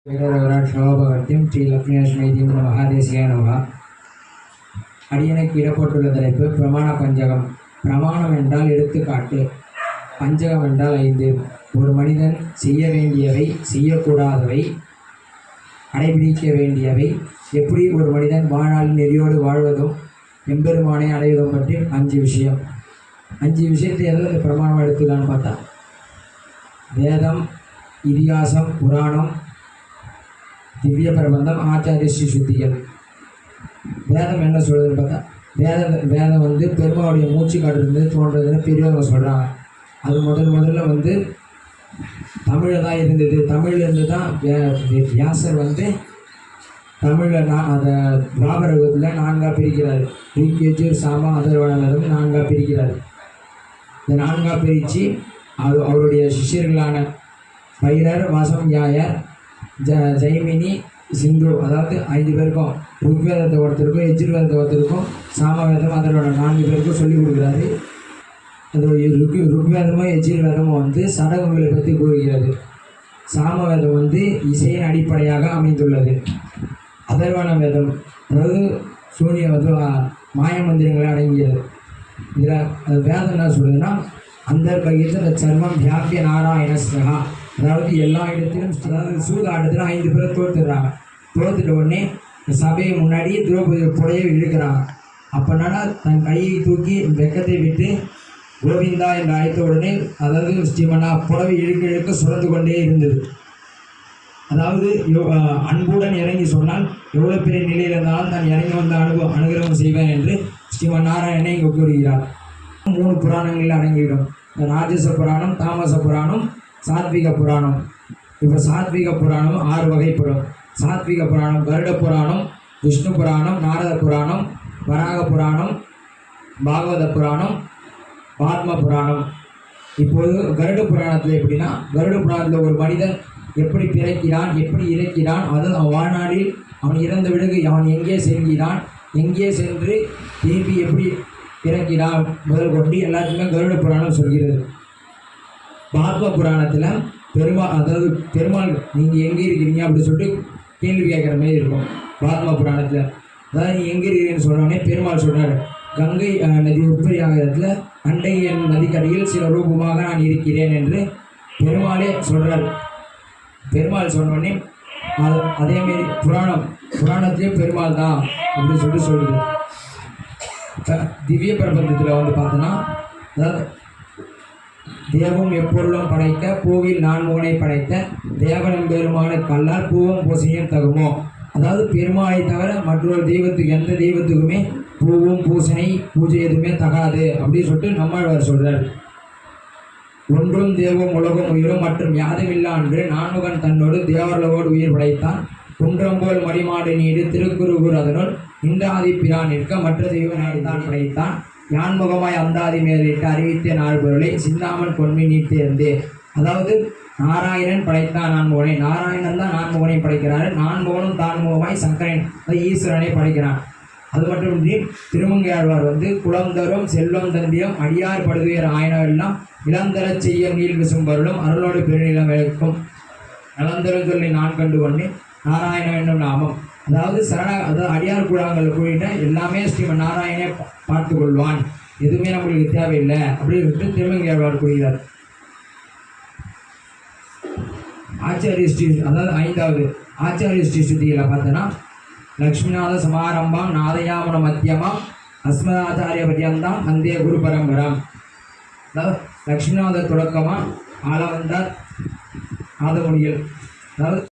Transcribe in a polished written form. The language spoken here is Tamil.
சோபகர்த்தியம் ஸ்ரீ லக்ஷ்மீநரசிம்ம மகாதேசிய நமஹ. அடியனுக்கு இடப்பட்டுள்ள தலைப்பு பிரமாண பஞ்சகம். பிரமாணம் என்றால் எடுத்துக்காட்டு, பஞ்சகம் என்றால் 5. ஒரு மனிதன் செய்ய வேண்டியவை, செய்யக்கூடாதவை, கடைபிடிக்க வேண்டியவை, எப்படி ஒரு மனிதன் வாழ்நாளில் நெறியோடு வாழ்வதும் எம்பெருமானை அடைவதும் பற்றி 5 விஷயம். 5 விஷயத்தை எதில் இந்த பிரமாணம் எடுத்துக்கலான்னு பார்த்தா, வேதம், இதிகாசம், புராணம், திவ்ய பிரபந்தம், ஆச்சாரிய ஸ்ரீ சுத்திகள். வேதம் என்ன சொல்றதுன்னு பார்த்தா, வேதம் வந்து பெருமாவுடைய மூச்சு காட்டுறது தோன்றதுன்னு பெரியவங்க சொல்கிறாங்க. அது முதல்ல தமிழில் தான் இருந்தது. தமிழ்லேருந்து தான் வியாசர் தமிழில் அதை துவாபர யுகத்தில் 4ஆக பிரிக்கிறார். ரிக்யஜுர், சாம, அதர்வணம் 4ஆக பிரிக்கிறார். இந்த 4ஆக பிரித்து அவருடைய சிஷ்யர்களான பைரர், வாசம், யாயர், ஜெய்மினி, சிந்து, அதாவது 5 பேருக்கும் ருக்வேதத்தை ஒருத்தருக்கும், யஜுர்வேதத்தை ஒருத்தருக்கும், சாமவேதம், அதர்வணம் 4 பேருக்கும் சொல்லிக் கொடுக்குறாரு. அது ருக்வேதமும் யஜுர்வேதமும் சடங்குகளை பற்றி கூறுகிறது. சாமவேதம் இசையின் அடிப்படையாக அமைந்துள்ளது. அதர்வண வேதம் அதாவது சூனிய மாய மந்திரங்களை அடங்கியது. இதில் வேதம் என்ன சொல்லுதுன்னா, அந்த பகிர்ந்த சர்மம் வியாபிய நாராயணஸ்ரகா, அதாவது எல்லா இடத்திலும், அதாவது சூதாட்டத்தில் 5 பேர் தோற்றுறாங்க. தோத்துட்ட உடனே சபையை முன்னாடி திரௌபதி புடையை இழுக்கிறாங்க. அப்போனா தன் கையை தூக்கி வெக்கத்தை விட்டு கோவிந்தா என்று அழைத்த உடனே, அதாவது ஸ்ரீமன்னா புடவை இழுக்க சுரந்து கொண்டே இருந்தது. அதாவது அன்புடன் இறங்கி சொன்னால் எவ்வளோ பெரிய நிலையில் இருந்தாலும் தான் இறங்கி வந்த அனுகிரகம் செய்வேன் என்று ஸ்ரீமன் நாராயணனை இங்கே கூறுகிறார். 3 புராணங்களில் அடங்கிவிடும். ராஜச புராணம், தாமச புராணம், சாத்விக புராணம். இப்போ சாத்விக புராணம் 6 வகைப்படும். சாத்விக புராணம் கருட புராணம், விஷ்ணு புராணம், நாரத புராணம், வராக புராணம், பாகவத புராணம், பாத்ம புராணம். இப்போது கருட புராணத்தில் எப்படின்னா, கருட புராணத்தில் ஒரு மனிதன் எப்படி பிறக்கிறான், எப்படி இறக்கிறான், அது அவன் வாழ்நாளில் அவன் இறந்த விடுகு அவன் எங்கே செல்கிறான், எங்கே சென்று திரும்பி எப்படி பிறக்கிறான் முதல் கொண்டு எல்லாத்துக்குமே கருட புராணம் சொல்கிறது. பாத்ம புராணத்தில் பெருமாள் நீங்கள் எங்கே இருக்கிறீங்க அப்படின்னு சொல்லிட்டு கேள்வி கேட்குற மாதிரி இருக்கும். பாத்ம புராணத்தில் அதாவது நீ எங்கே இருக்கிறீங்கன்னு சொன்னோடனே பெருமாள் சொல்கிறார், கங்கை நதி உற்பத்தியாக இடத்துல அண்டை என் நதிக்கரையில் சில ரூபமாக நான் இருக்கிறேன் என்று பெருமாளே சொல்கிறார். பெருமாள் சொன்னோடனே அதேமாரி புராணத்திலையும் பெருமாள் தான் அப்படின்னு சொல்லிட்டு சொல்லுது. திவ்ய பிரபந்தத்தில் பார்த்தோன்னா, அதாவது தேவம் எப்பொருளும் படைத்த பூவில் 4 படைத்த தேவனம் பெருமான கல்லால் பூவும் பூசையும் தகுமோ, அதாவது பெருமாளை தவிர மற்றொரு தெய்வத்துக்கு, எந்த தெய்வத்துக்குமே பூவும் பூசனை பூஜை எதுவுமே தகாது அப்படின்னு சொல்லிட்டு நம்மாழ்வார் சொல்றார். ஒன்றும் தேவம் உலகம் உயிரும் மற்றும் யாதுமில்லா அன்று நான்முகன் தன்னோடு தேவர்களோடு உயிர் படைத்தான். குன்றம்போல் மடிமாடு நீடு திருக்குறுகூர் அதனுள் இன்றாதி பிரான் நிற்க மற்ற தெய்வ நாடித்தான் படைத்தான். யான்முகமாய் அந்தாதி மேலிட்டு அறிவித்த நாள் பொருளை சிந்தாமன் பொன்மை நீட்டேர்ந்தே, அதாவது நாராயணன் படைத்தான் நான்முகனை. நாராயணன் தான் நான்முகனை படைக்கிறார். நான்முகனும் தான்முகமாய் சங்கரன் ஈஸ்வரனை படைக்கிறான். அது மட்டுமின்றி திருமங்கையாழ்வார் குலம் தரும் செல்வம் தந்தியம் அடியார் படுதுயர் ஆயினவெல்லாம் இளந்தர செய்ய நீள் விசும்பொருளும் அருளோடு பெருநிலம் விளக்கும் நலந்தரும் சொல்லி நான் கண்டு கொண்டு நாராயணன் என்னும் நாமம். அதாவது அதாவது அடியார் கூடாங்கள் கூடிட்ட எல்லாமே ஸ்ரீமன் நாராயணே பார்த்து கொள்வான், எதுவுமே நம்மளுக்கு தேவையில்லை அப்படின்னு சொல்லிட்டு திருமங்கையாழ்வார் கூறுகிறார். ஆச்சாரிய ஸ்ரீ, அதாவது 5வது ஆச்சாரிய ஸ்ரீ சுத்திகளை பார்த்தோன்னா, லக்ஷ்மிநாத சமாரம்பாம் நாதயாமன மத்தியமாம் அஸ்மதாச்சாரிய பர்யந்தாம் வந்தே குரு பரம்பராம். அதாவது லக்ஷ்மிநாத தொடக்கமாக ஆளவந்தார் ஆதமுடிகள், அதாவது